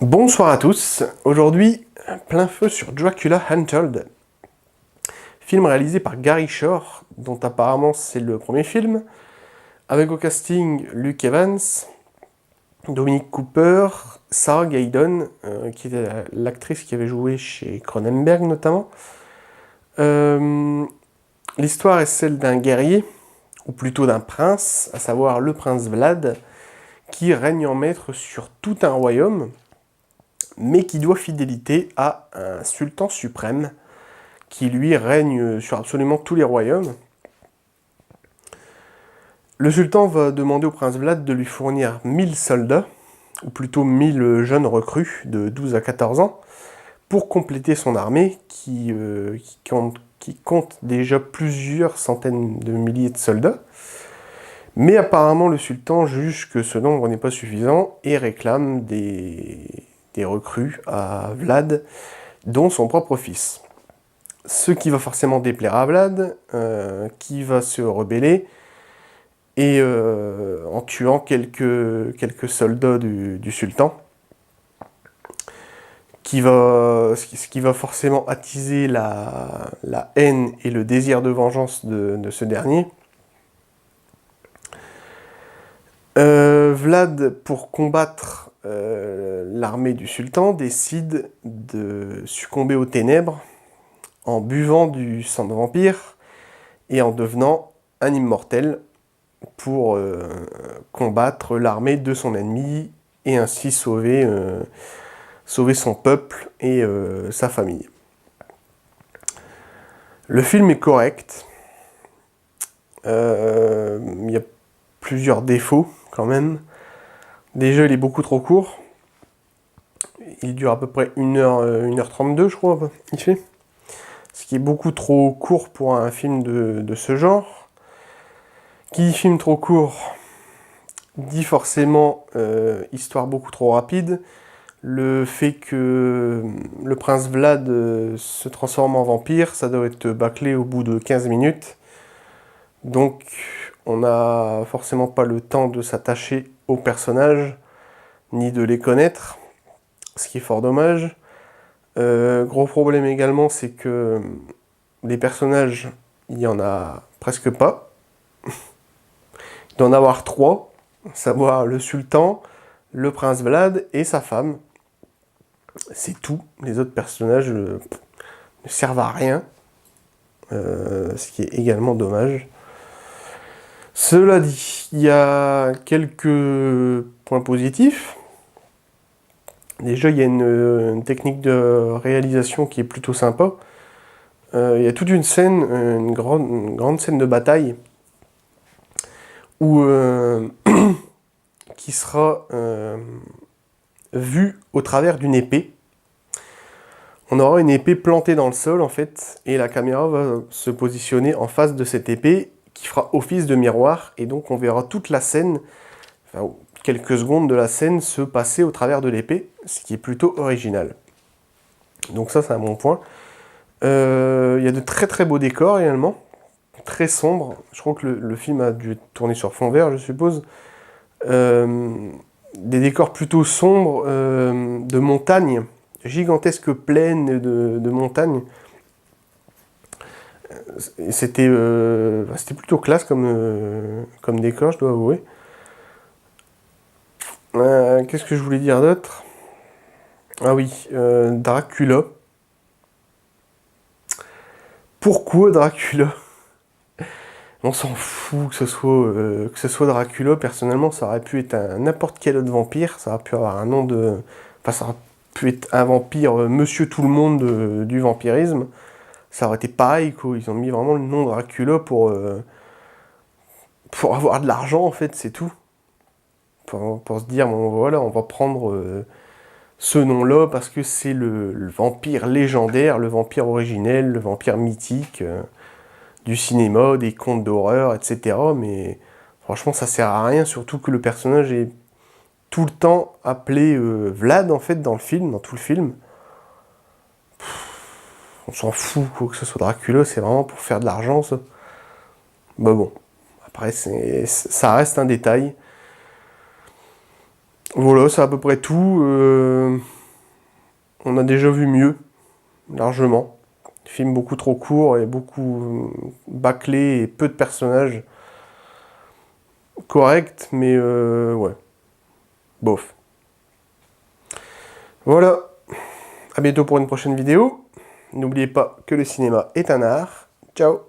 Bonsoir à tous, aujourd'hui plein feu sur Dracula Untold, film réalisé par Gary Shore, dont apparemment c'est le premier film, avec au casting Luke Evans, Dominic Cooper, Sarah Gaydon, qui était l'actrice qui avait joué chez Cronenberg notamment. L'histoire est celle d'un guerrier, ou plutôt d'un prince, à savoir le prince Vlad, qui règne en maître sur tout un royaume, mais qui doit fidélité à un sultan suprême, qui lui règne sur absolument tous les royaumes. Le sultan va demander au prince Vlad de lui fournir 1000 soldats, ou plutôt 1000 jeunes recrues de 12 à 14 ans, pour compléter son armée qui compte déjà plusieurs centaines de milliers de soldats. Mais apparemment le sultan juge que ce nombre n'est pas suffisant et réclame des recrues à Vlad, dont son propre fils. Ce qui va forcément déplaire à Vlad, qui va se rebeller, et en tuant quelques soldats du sultan, ce qui va forcément attiser la haine et le désir de vengeance de ce dernier. Vlad, pour combattre l'armée du sultan, décide de succomber aux ténèbres en buvant du sang de vampire et en devenant un immortel pour combattre l'armée de son ennemi et ainsi sauver son peuple et sa famille. Le film est correct. Il y a plusieurs défauts quand même. Déjà, il est beaucoup trop court. Il dure à peu près 1h32, je crois, il fait. Ce qui est beaucoup trop court pour un film de ce genre. Qui dit film trop court dit forcément histoire beaucoup trop rapide. Le fait que le prince Vlad se transforme en vampire, ça doit être bâclé au bout de 15 minutes. Donc on n'a forcément pas le temps de s'attacher aux personnages, ni de les connaître, ce qui est fort dommage. Gros problème également, c'est que les personnages, il n'y en a presque pas. Il doit en avoir 3, à savoir le sultan, le prince Vlad et sa femme. C'est tout. Les autres personnages ne servent à rien, ce qui est également dommage. Cela dit, il y a quelques points positifs. Déjà, il y a une technique de réalisation qui est plutôt sympa. Il y a toute une scène, une grande scène de bataille, où, qui sera vue au travers d'une épée. On aura une épée plantée dans le sol, en fait, et la caméra va se positionner en face de cette épée, qui fera office de miroir, et donc on verra toute la scène, enfin, quelques secondes de la scène se passer au travers de l'épée, ce qui est plutôt original. Donc ça, c'est un bon point. Il y a de très très beaux décors également, très sombres. Je crois que le film a dû tourner sur fond vert, je suppose. Des décors plutôt sombres, de montagnes, gigantesques plaines de montagnes. C'était plutôt classe comme décor, je dois avouer. Qu'est-ce que je voulais dire d'autre? Ah oui, Dracula. Pourquoi Dracula? On s'en fout que ce soit Dracula. Personnellement, ça aurait pu être n'importe quel autre vampire. Ça aurait pu avoir un nom de... Enfin, ça aurait pu être un vampire, monsieur tout le monde du vampirisme. Ça aurait été pareil, quoi. Ils ont mis vraiment le nom Dracula pour avoir de l'argent, en fait, c'est tout. Pour se dire, bon, voilà, on va prendre ce nom-là parce que c'est le vampire légendaire, le vampire originel, le vampire mythique du cinéma, des contes d'horreur, etc. Mais franchement, ça sert à rien, surtout que le personnage est tout le temps appelé Vlad, en fait, dans le film, dans tout le film. On s'en fout, quoi, que ce soit Dracula, c'est vraiment pour faire de l'argent, ça. Bah bon, après, ça reste un détail. Voilà, c'est à peu près tout. On a déjà vu mieux, largement. Film beaucoup trop court et beaucoup bâclé et peu de personnages. Correct, mais ouais, bof. Voilà, à bientôt pour une prochaine vidéo. N'oubliez pas que le cinéma est un art. Ciao!